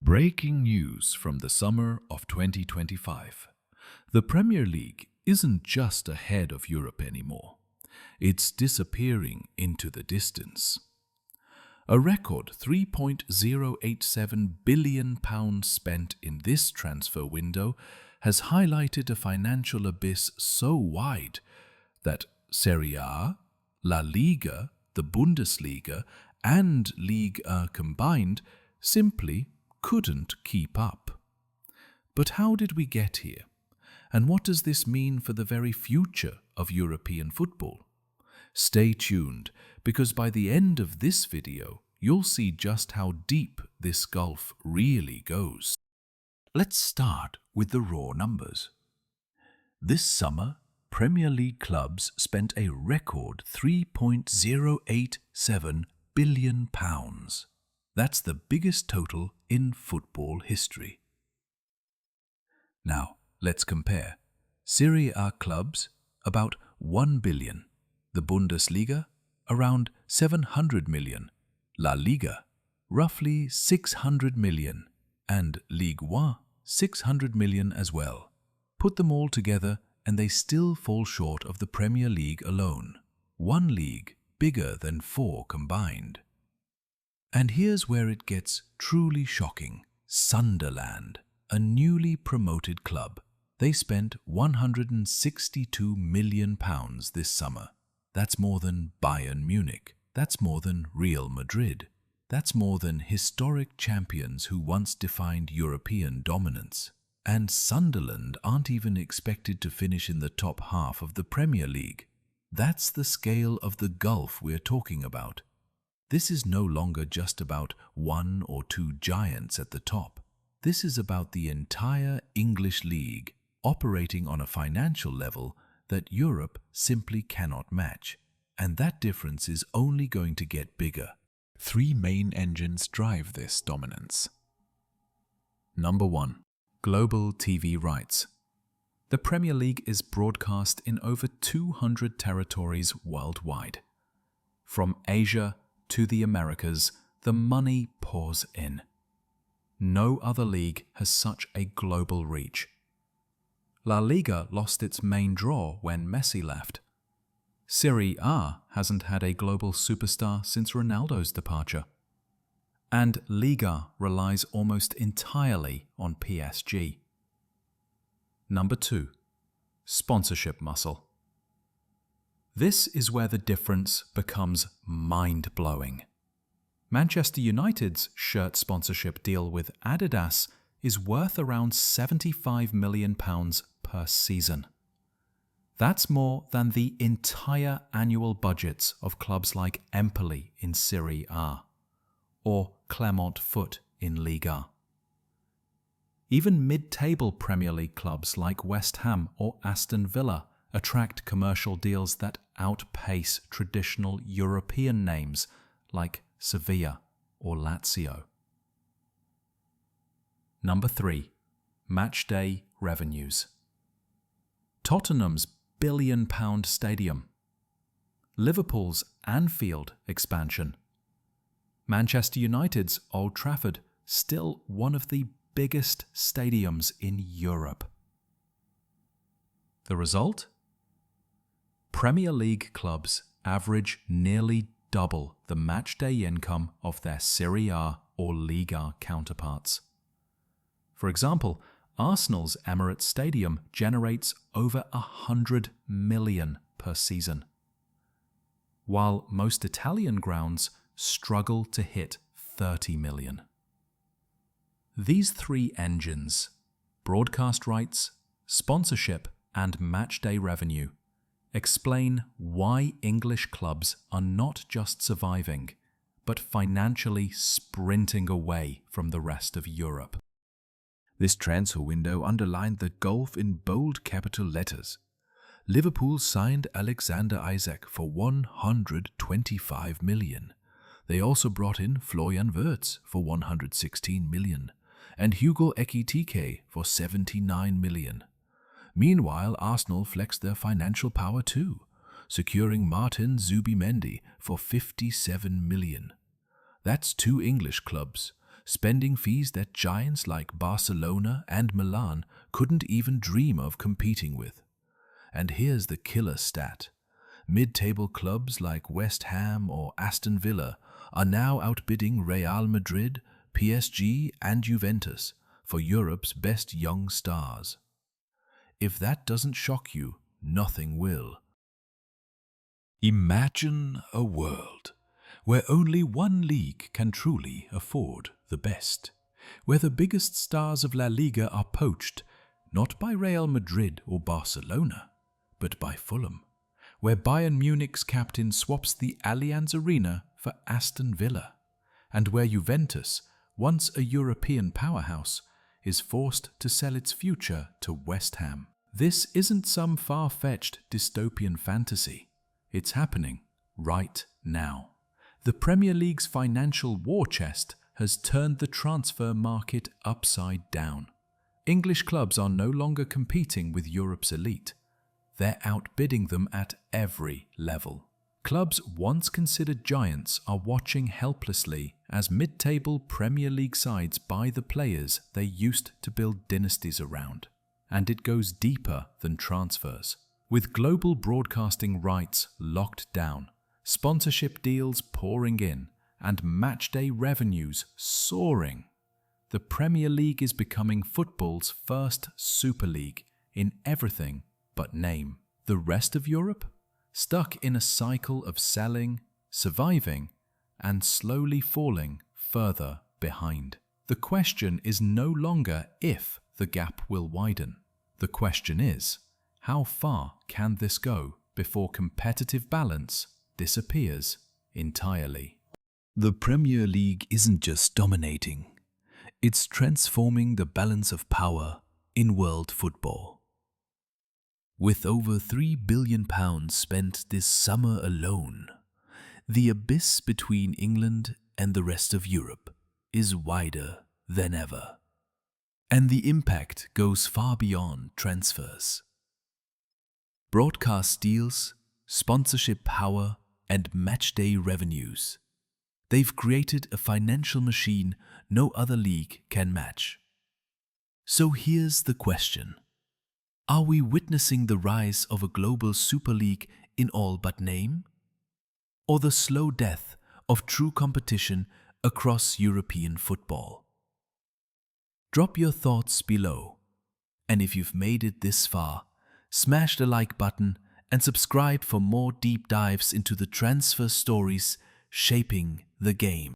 Breaking news from the summer of 2025. The Premier League isn't just ahead of Europe anymore. It's disappearing into the distance. A record £3.087 billion spent in this transfer window has highlighted a financial abyss so wide that Serie A, La Liga, the Bundesliga and Liga combined simply couldn't keep up. But how did we get here? And what does this mean for the very future of European football? Stay tuned, because by the end of this video, you'll see just how deep this gulf really goes. Let's start with the raw numbers. This summer, Premier League clubs spent a record £3.087 billion. That's the biggest total in football history. Now, let's compare. Serie A clubs, about 1 billion. The Bundesliga, around 700 million. La Liga, roughly 600 million. And Ligue 1, 600 million as well. Put them all together and they still fall short of the Premier League alone. One league bigger than 4 combined. And here's where it gets truly shocking. Sunderland, a newly promoted club. They spent £162 million this summer. That's more than Bayern Munich. That's more than Real Madrid. That's more than historic champions who once defined European dominance. And Sunderland aren't even expected to finish in the top half of the Premier League. That's the scale of the gulf we're talking about. This is no longer just about 1 or 2 giants at the top. This is about the entire English league operating on a financial level that Europe simply cannot match. And that difference is only going to get bigger. 3 main engines drive this dominance. Number 1. Global TV rights. The Premier League is broadcast in over 200 territories worldwide. From Asia to the Americas, the money pours in. No other league has such a global reach. La Liga lost its main draw when Messi left. Serie A hasn't had a global superstar since Ronaldo's departure. And Liga relies almost entirely on PSG. Number 2. Sponsorship muscle. This is where the difference becomes mind-blowing. Manchester United's shirt sponsorship deal with Adidas is worth around £75 million per season. That's more than the entire annual budgets of clubs like Empoli in Serie A or Clermont Foot in Liga. Even mid-table Premier League clubs like West Ham or Aston Villa attract commercial deals that outpace traditional European names like Sevilla or Lazio. Number 3. Matchday revenues. Tottenham's billion-pound stadium. Liverpool's Anfield expansion. Manchester United's Old Trafford, still one of the biggest stadiums in Europe. The result? Premier League clubs average nearly double the matchday income of their Serie A or Liga counterparts. For example, Arsenal's Emirates Stadium generates over 100 million per season, while most Italian grounds struggle to hit 30 million. These 3 engines, broadcast rights, sponsorship, and matchday revenue, explain why English clubs are not just surviving, but financially sprinting away from the rest of Europe. This transfer window underlined the gulf in bold capital letters. Liverpool signed Alexander Isak for 125 million. They also brought in Florian Wirtz for 116 million and Hugo Ekitike for 79 million. Meanwhile, Arsenal flexed their financial power too, securing Martin Zubimendi for 57 million. That's 2 English clubs, spending fees that giants like Barcelona and Milan couldn't even dream of competing with. And here's the killer stat. Mid-table clubs like West Ham or Aston Villa are now outbidding Real Madrid, PSG and Juventus for Europe's best young stars. If that doesn't shock you, nothing will. Imagine a world where only one league can truly afford the best, where the biggest stars of La Liga are poached not by Real Madrid or Barcelona, but by Fulham, where Bayern Munich's captain swaps the Allianz Arena for Aston Villa, and where Juventus, once a European powerhouse, is forced to sell its future to West Ham. This isn't some far-fetched dystopian fantasy. It's happening right now. The Premier League's financial war chest has turned the transfer market upside down. English clubs are no longer competing with Europe's elite. They're outbidding them at every level. Clubs once considered giants are watching helplessly as mid-table Premier League sides buy the players they used to build dynasties around. And it goes deeper than transfers. With global broadcasting rights locked down, sponsorship deals pouring in, and matchday revenues soaring, the Premier League is becoming football's first Super League in everything but name. The rest of Europe? Stuck in a cycle of selling, surviving, and slowly falling further behind. The question is no longer if the gap will widen. The question is, how far can this go before competitive balance disappears entirely? The Premier League isn't just dominating, it's transforming the balance of power in world football. With over £3 billion spent this summer alone, the abyss between England and the rest of Europe is wider than ever. And the impact goes far beyond transfers. Broadcast deals, sponsorship power, and matchday revenues. They've created a financial machine no other league can match. So here's the question. Are we witnessing the rise of a global Super League in all but name? Or the slow death of true competition across European football? Drop your thoughts below. And if you've made it this far, smash the like button and subscribe for more deep dives into the transfer stories shaping the game.